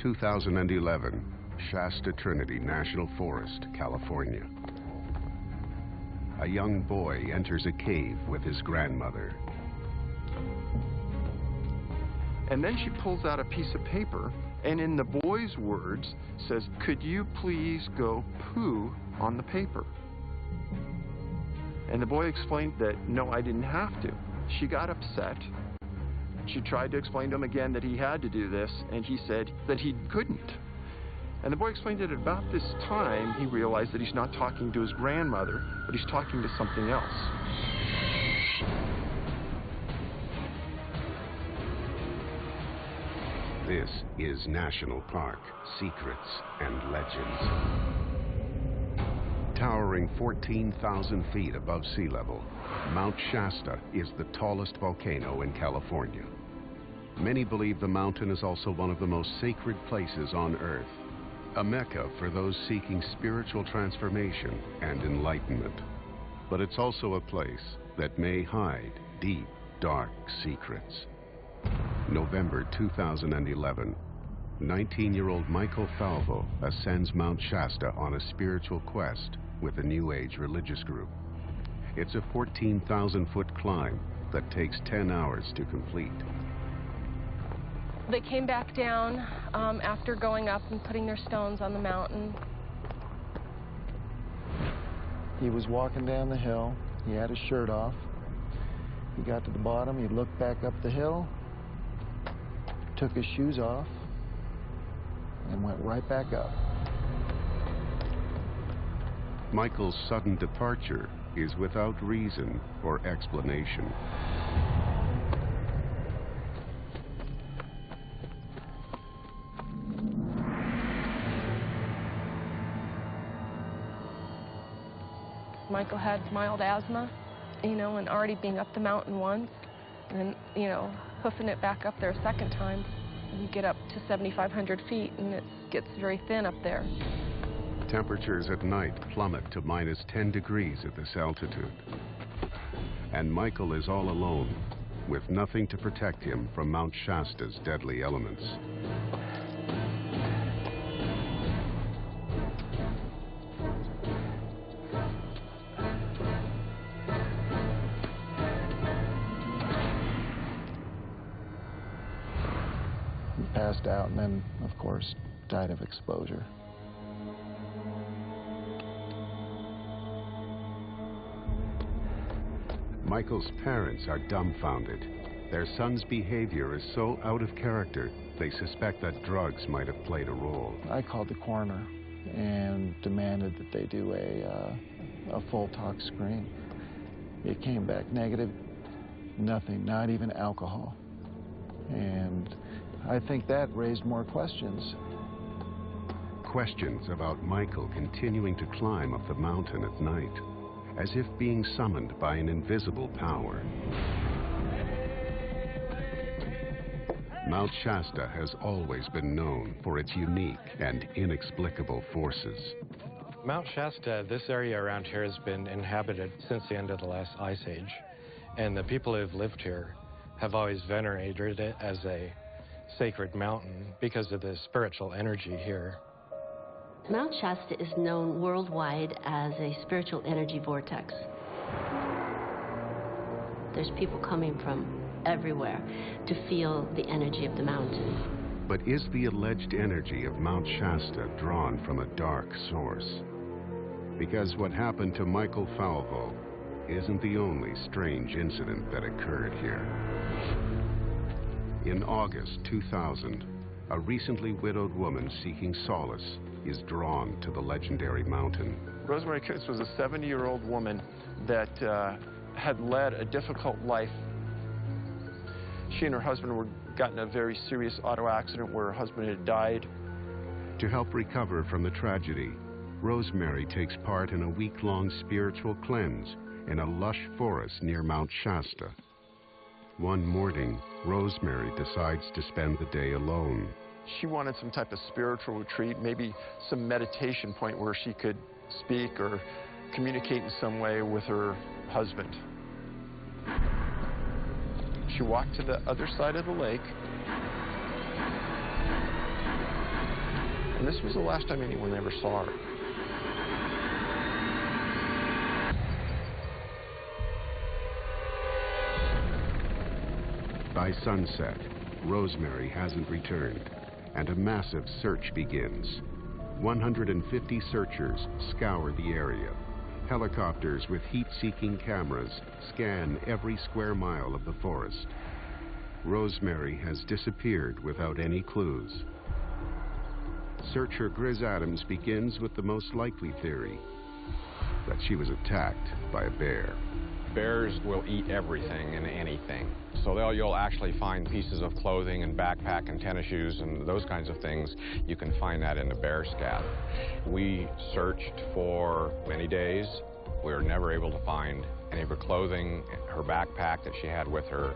2011, Shasta Trinity National Forest, California. A young boy enters a cave with his grandmother. And then she pulls out a piece of paper and in the boy's words says, "Could you please go poo on the paper?" And the boy explained that, "No, I didn't have to." She got upset. She tried to explain to him again that he had to do this, and he said that he couldn't. And the boy explained that at about this time, he realized that he's not talking to his grandmother, but he's talking to something else. This is National Park, Secrets and Legends. Towering 14,000 feet above sea level, Mount Shasta is the tallest volcano in California. Many believe the mountain is also one of the most sacred places on Earth, a mecca for those seeking spiritual transformation and enlightenment. But it's also a place that may hide deep, dark secrets. November 2011, 19-year-old Michael Falvo ascends Mount Shasta on a spiritual quest with a New Age religious group. It's a 14,000-foot climb that takes 10 hours to complete. They came back down after going up and putting their stones on the mountain. He was walking down the hill. He had his shirt off. He got to the bottom. He looked back up the hill, took his shoes off, and went right back up. Michael's sudden departure is without reason or explanation. Michael had mild asthma, and already being up the mountain once, and then, hoofing it back up there a second time. You get up to 7,500 feet, and it gets very thin up there. Temperatures at night plummet to minus 10 degrees at this altitude. And Michael is all alone, with nothing to protect him from Mount Shasta's deadly elements. Passed out and then, of course, died of exposure. Michael's parents are dumbfounded. Their son's behavior is so out of character, they suspect that drugs might have played a role. I called the coroner and demanded that they do a full tox screen. It came back negative, nothing, not even alcohol. And I think that raised more questions. Questions about Michael continuing to climb up the mountain at night, as if being summoned by an invisible power. Mount Shasta has always been known for its unique and inexplicable forces. Mount Shasta, this area around here has been inhabited since the end of the last ice age. And the people who have lived here have always venerated it as a sacred mountain because of the spiritual energy here. Mount Shasta is known worldwide as a spiritual energy vortex. There's people coming from everywhere to feel the energy of the mountain. But is the alleged energy of Mount Shasta drawn from a dark source? Because what happened to Michael Falvo isn't the only strange incident that occurred here. In August 2000, a recently widowed woman seeking solace is drawn to the legendary mountain. Rosemary Kutz was a 70-year-old woman that had led a difficult life. She and her husband were got in a very serious auto accident where her husband had died. To help recover from the tragedy, Rosemary takes part in a week-long spiritual cleanse in a lush forest near Mount Shasta. One morning, Rosemary decides to spend the day alone. She wanted some type of spiritual retreat, maybe some meditation point where she could speak or communicate in some way with her husband. She walked to the other side of the lake. And this was the last time anyone ever saw her. By sunset, Rosemary hasn't returned, and a massive search begins. 150 searchers scour the area. Helicopters with heat-seeking cameras scan every square mile of the forest. Rosemary has disappeared without any clues. Searcher Grizz Adams begins with the most likely theory, that she was attacked by a bear. Bears will eat everything and anything. So you'll actually find pieces of clothing and backpack and tennis shoes and those kinds of things. You can find that in the bear scat. We searched for many days. We were never able to find any of her clothing, her backpack that she had with her.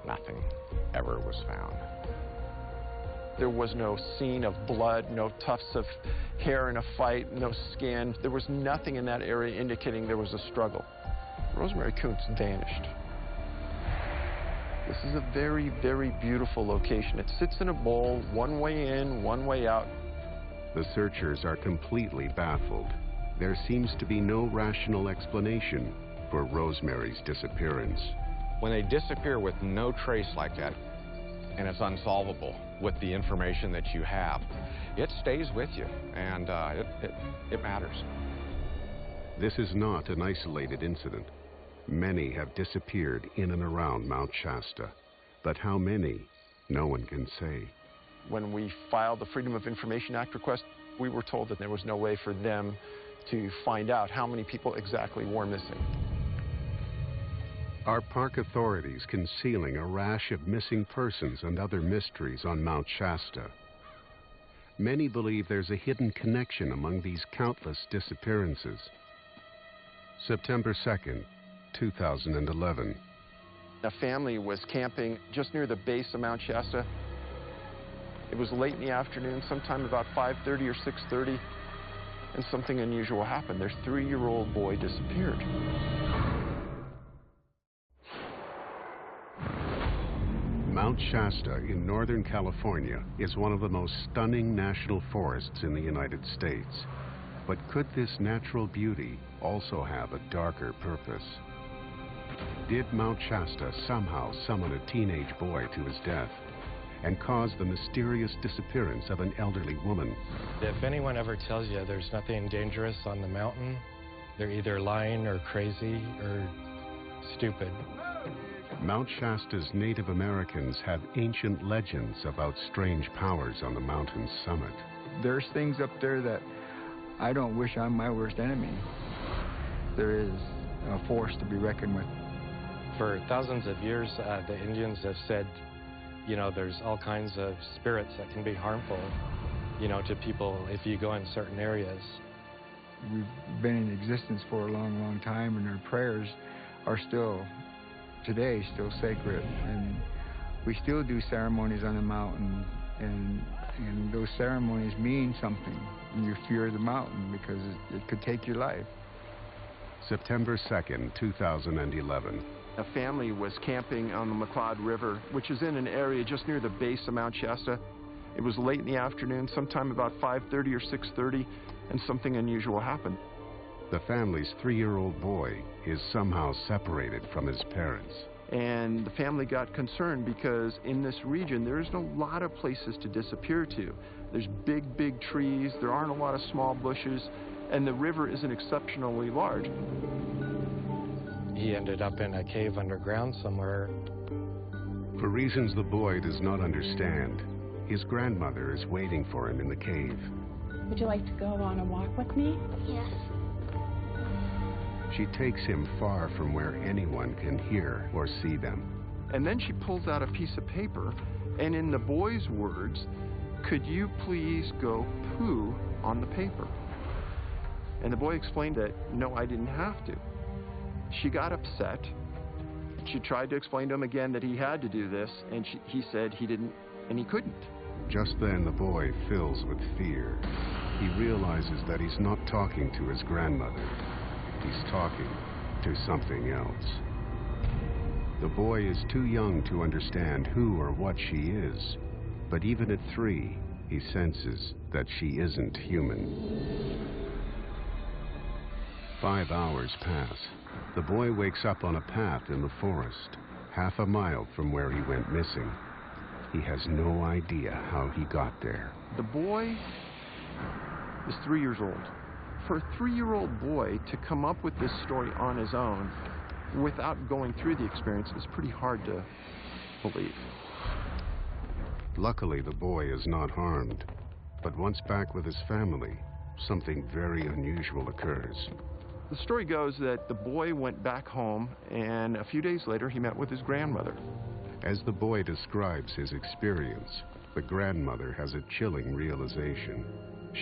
Nothing ever was found. There was no scene of blood, no tufts of hair in a fight, no skin. There was nothing in that area indicating there was a struggle. Rosemary Kuntz vanished. This is a very, very beautiful location. It sits in a bowl, one way in, one way out. The searchers are completely baffled. There seems to be no rational explanation for Rosemary's disappearance. When they disappear with no trace like that, and it's unsolvable with the information that you have, it stays with you, and it matters. This is not an isolated incident. Many have disappeared in and around Mount Shasta, but how many, no one can say. When we filed the Freedom of Information Act request, we were told that there was no way for them to find out how many people exactly were missing. Are park authorities concealing a rash of missing persons and other mysteries on Mount Shasta? Many believe there's a hidden connection among these countless disappearances. September 2nd, 2011. A family was camping just near the base of Mount Shasta. It was late in the afternoon, sometime about 5:30 or 6:30, and something unusual happened. Their 3-year-old boy disappeared. Mount Shasta in Northern California is one of the most stunning national forests in the United States. But could this natural beauty also have a darker purpose? Did Mount Shasta somehow summon a teenage boy to his death and cause the mysterious disappearance of an elderly woman? If anyone ever tells you there's nothing dangerous on the mountain, they're either lying or crazy or stupid. Mount Shasta's Native Americans have ancient legends about strange powers on the mountain's summit. There's things up there that I don't wish on my worst enemy. There is a force to be reckoned with. For thousands of years, the Indians have said, you know, there's all kinds of spirits that can be harmful, you know, to people if you go in certain areas. We've been in existence for a long, long time, and our prayers are still, today, still sacred. And we still do ceremonies on the mountain, and those ceremonies mean something. And you fear the mountain because it could take your life. September 2nd, 2011. A family was camping on the McLeod River, which is in an area just near the base of Mount Shasta. It was late in the afternoon, sometime about 5:30 or 6:30, and something unusual happened. The family's 3-year-old boy is somehow separated from his parents. And the family got concerned because in this region, there isn't a lot of places to disappear to. There's big, big trees, there aren't a lot of small bushes, and the river isn't exceptionally large. He ended up in a cave underground somewhere. For reasons the boy does not understand, his grandmother is waiting for him in the cave. Would you like to go on a walk with me? Yes. She takes him far from where anyone can hear or see them. And then she pulls out a piece of paper, and in the boy's words, "Could you please go poo on the paper?" And the boy explained that, "No, I didn't have to." She got upset. She tried to explain to him again that he had to do this, and he said he didn't and he couldn't. Just then the boy fills with fear. He realizes that he's not talking to his grandmother. He's talking to something else. The boy is too young to understand who or what she is, but even at 3, he senses that she isn't human. 5 hours pass. The boy wakes up on a path in the forest, half a mile from where he went missing. He has no idea how he got there. The boy is 3 years old. For a 3-year-old boy to come up with this story on his own without going through the experience is pretty hard to believe. Luckily, the boy is not harmed, but once back with his family, something very unusual occurs. The story goes that the boy went back home, and a few days later he met with his grandmother. As the boy describes his experience, the grandmother has a chilling realization.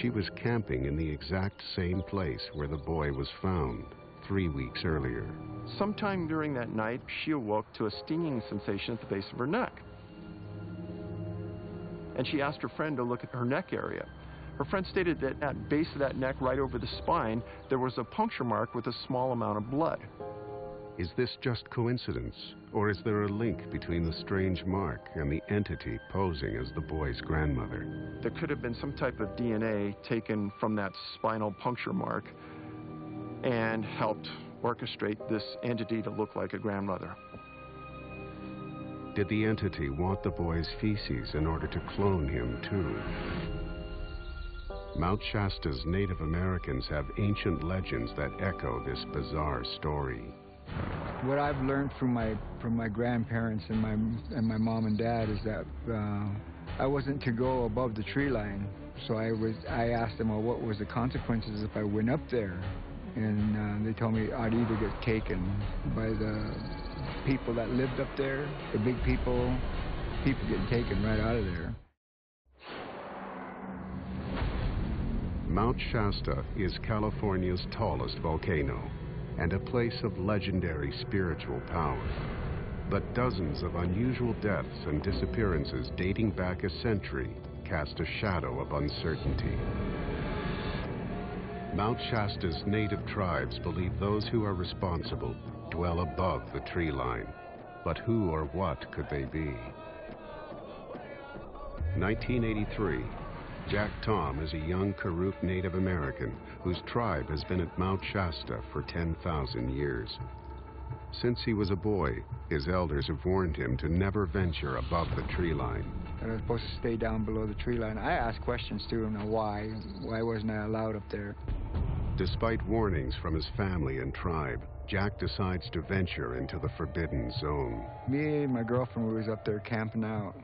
She was camping in the exact same place where the boy was found 3 weeks earlier. Sometime during that night, she awoke to a stinging sensation at the base of her neck. And she asked her friend to look at her neck area. Her friend stated that at the base of that neck, right over the spine, there was a puncture mark with a small amount of blood. Is this just coincidence, or is there a link between the strange mark and the entity posing as the boy's grandmother? There could have been some type of DNA taken from that spinal puncture mark and helped orchestrate this entity to look like a grandmother. Did the entity want the boy's feces in order to clone him too? Mount Shasta's Native Americans have ancient legends that echo this bizarre story. What I've learned from my grandparents and my mom and dad is that I wasn't to go above the tree line. So I asked them, well, what was the consequences if I went up there? And they told me I'd either get taken by the people that lived up there, the big people getting taken right out of there. Mount Shasta is California's tallest volcano and a place of legendary spiritual power. But dozens of unusual deaths and disappearances dating back a century cast a shadow of uncertainty. Mount Shasta's native tribes believe those who are responsible dwell above the tree line. But who or what could they be? 1983. Jack Tom is a young Karuk Native American whose tribe has been at Mount Shasta for 10,000 years. Since he was a boy, his elders have warned him to never venture above the tree line. I was supposed to stay down below the tree line. I asked questions to him, why wasn't I allowed up there? Despite warnings from his family and tribe, Jack decides to venture into the forbidden zone. Me and my girlfriend was up there camping out,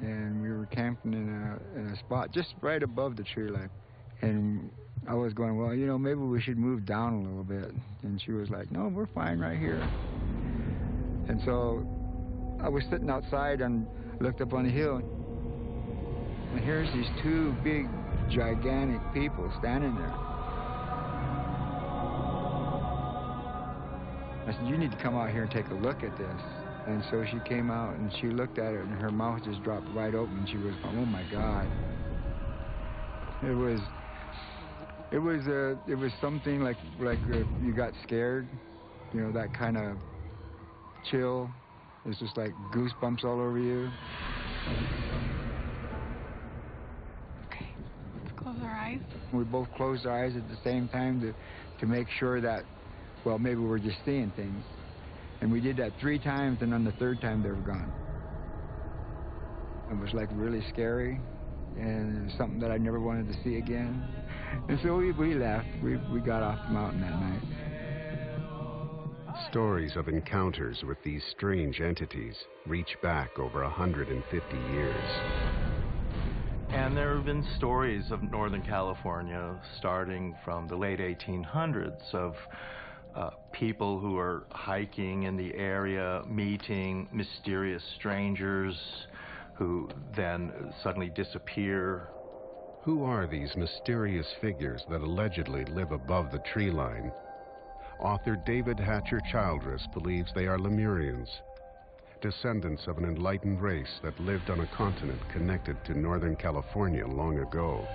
and we were camping in a spot just right above the tree line. And I was going, well, you know, maybe we should move down a little bit. And she was like, no, we're fine right here. And so I was sitting outside and looked up on the hill. And here's these two big, gigantic people standing there. I said, you need to come out here and take a look at this. And so she came out and she looked at it, and her mouth just dropped right open. She was, oh my God. It was something like you got scared, you know, that kind of chill. It's just like goosebumps all over you. Okay, let's close our eyes. We both closed our eyes at the same time to make sure that, well, maybe we're just seeing things. And we did that 3 times, and on the 3rd time they were gone. It was like really scary, and it was something that I never wanted to see again. And so we left. We got off the mountain that night. Stories of encounters with these strange entities reach back over 150 years. And there have been stories of Northern California starting from the late 1800s of people who are hiking in the area, meeting mysterious strangers who then suddenly disappear. Who are these mysterious figures that allegedly live above the tree line? Author David Hatcher Childress believes they are Lemurians, descendants of an enlightened race that lived on a continent connected to Northern California long ago.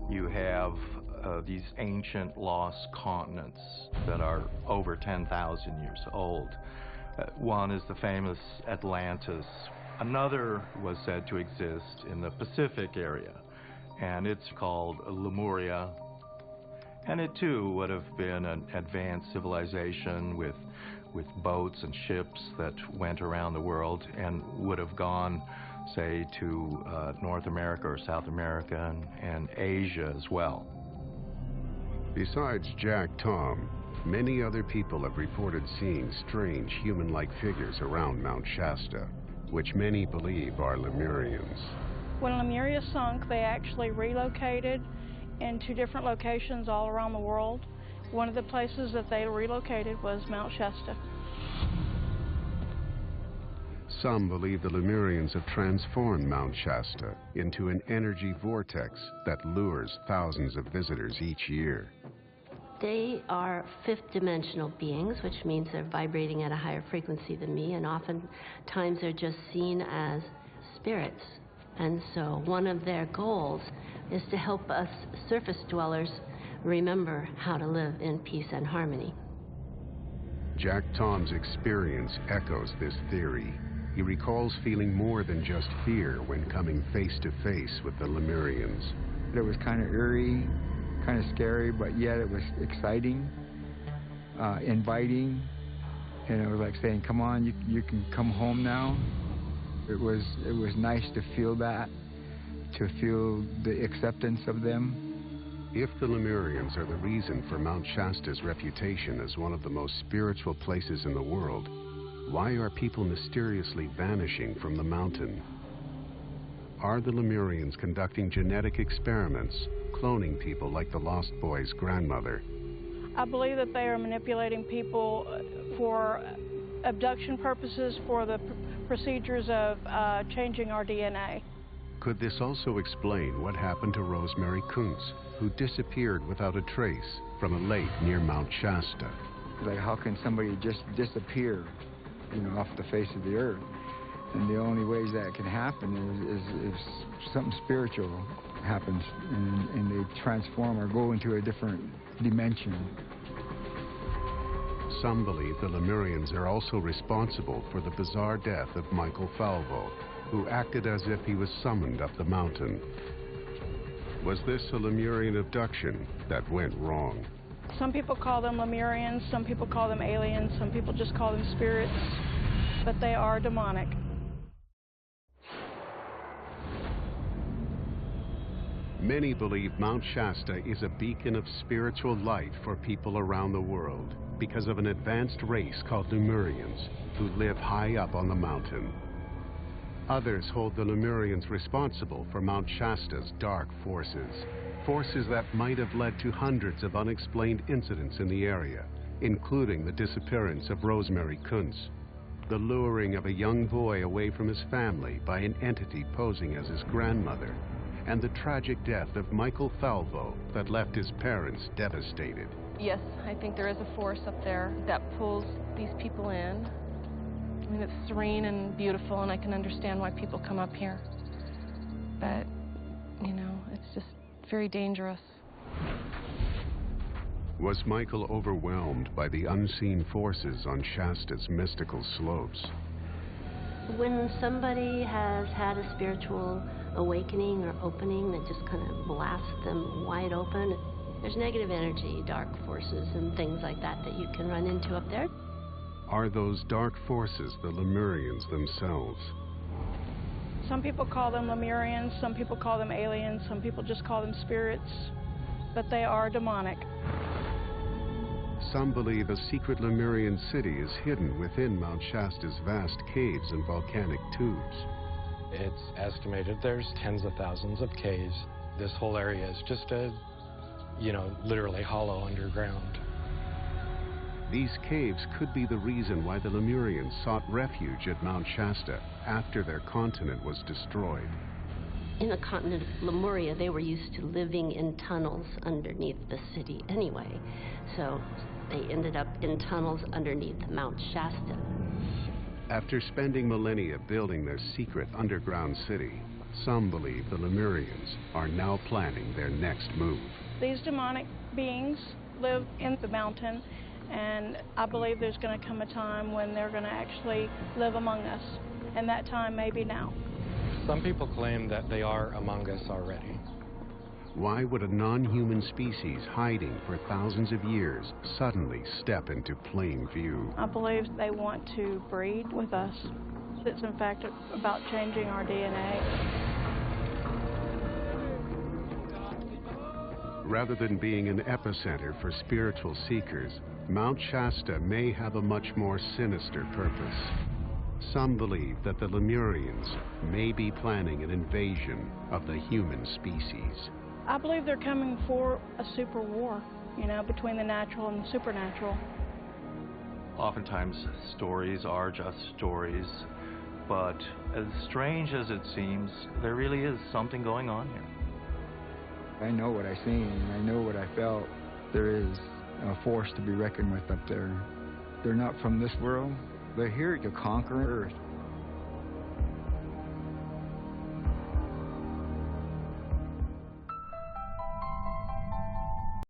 You have these ancient lost continents that are over 10,000 years old. One is the famous Atlantis, Another was said to exist in the Pacific area, and it's called Lemuria. And it too would have been an advanced civilization with boats and ships that went around the world and would have gone, say, to North America or South America and Asia as well. Besides Jack Tom, many other people have reported seeing strange human-like figures around Mount Shasta, which many believe are Lemurians. When Lemuria sunk, they actually relocated into different locations all around the world. One of the places that they relocated was Mount Shasta. Some believe the Lemurians have transformed Mount Shasta into an energy vortex that lures thousands of visitors each year. They are fifth-dimensional beings, which means they're vibrating at a higher frequency than me, and oftentimes they're just seen as spirits. And so one of their goals is to help us surface dwellers remember how to live in peace and harmony. Jack Tom's experience echoes this theory. He recalls feeling more than just fear when coming face to face with the Lemurians. It was kind of eerie, kind of scary, but yet it was exciting, inviting, and it was like saying, come on, you can come home now. It was nice to feel that, to feel the acceptance of them. If the Lemurians are the reason for Mount Shasta's reputation as one of the most spiritual places in the world, why are people mysteriously vanishing from the mountain? Are the Lemurians conducting genetic experiments, cloning people like the Lost Boy's grandmother? I believe that they are manipulating people for abduction purposes, for the procedures of changing our DNA. Could this also explain what happened to Rosemary Kuntz, who disappeared without a trace from a lake near Mount Shasta? Like, how can somebody just disappear, off the face of the earth? And the only ways that can happen is if something spiritual happens and they transform or go into a different dimension. Some believe the Lemurians are also responsible for the bizarre death of Michael Falvo, who acted as if he was summoned up the mountain. Was this a Lemurian abduction that went wrong? Some people call them Lemurians, some people call them aliens, some people just call them spirits, but they are demonic. Many believe Mount Shasta is a beacon of spiritual light for people around the world because of an advanced race called Lemurians who live high up on the mountain. Others hold the Lemurians responsible for Mount Shasta's dark forces, forces that might have led to hundreds of unexplained incidents in the area, including the disappearance of Rosemary Kuntz, the luring of a young boy away from his family by an entity posing as his grandmother, and the tragic death of Michael Falvo that left his parents devastated. Yes, I think there is a force up there that pulls these people in. I mean, it's serene and beautiful, and I can understand why people come up here. But, it's just very dangerous. Was Michael overwhelmed by the unseen forces on Shasta's mystical slopes? When somebody has had a spiritual awakening or opening that just kind of blasts them wide open, there's negative energy, dark forces, and things like that you can run into up there. Are those dark forces the Lemurians themselves? Some people call them Lemurians, some people call them aliens, some people just call them spirits, but they are demonic. Some believe a secret Lemurian city is hidden within Mount Shasta's vast caves and volcanic tubes. It's estimated there's tens of thousands of caves. This whole area is just literally hollow underground. These caves could be the reason why the Lemurians sought refuge at Mount Shasta after their continent was destroyed. In the continent of Lemuria, they were used to living in tunnels underneath the city anyway. So they ended up in tunnels underneath Mount Shasta. After spending millennia building their secret underground city, some believe the Lemurians are now planning their next move. These demonic beings live in the mountain, and I believe there's going to come a time when they're going to actually live among us. and that time may be now. Some people claim that they are among us already. Why would a non-human species hiding for thousands of years suddenly step into plain view? I believe they want to breed with us. It's in fact about changing our DNA. Rather than being an epicenter for spiritual seekers, Mount Shasta may have a much more sinister purpose. Some believe that the Lemurians may be planning an invasion of the human species. I believe they're coming for a super war, between the natural and the supernatural. Oftentimes, stories are just stories, but as strange as it seems, there really is something going on here. I know what I seen, I know what I felt. There is a force to be reckoned with up there. They're not from this world. They're here to conquer Earth.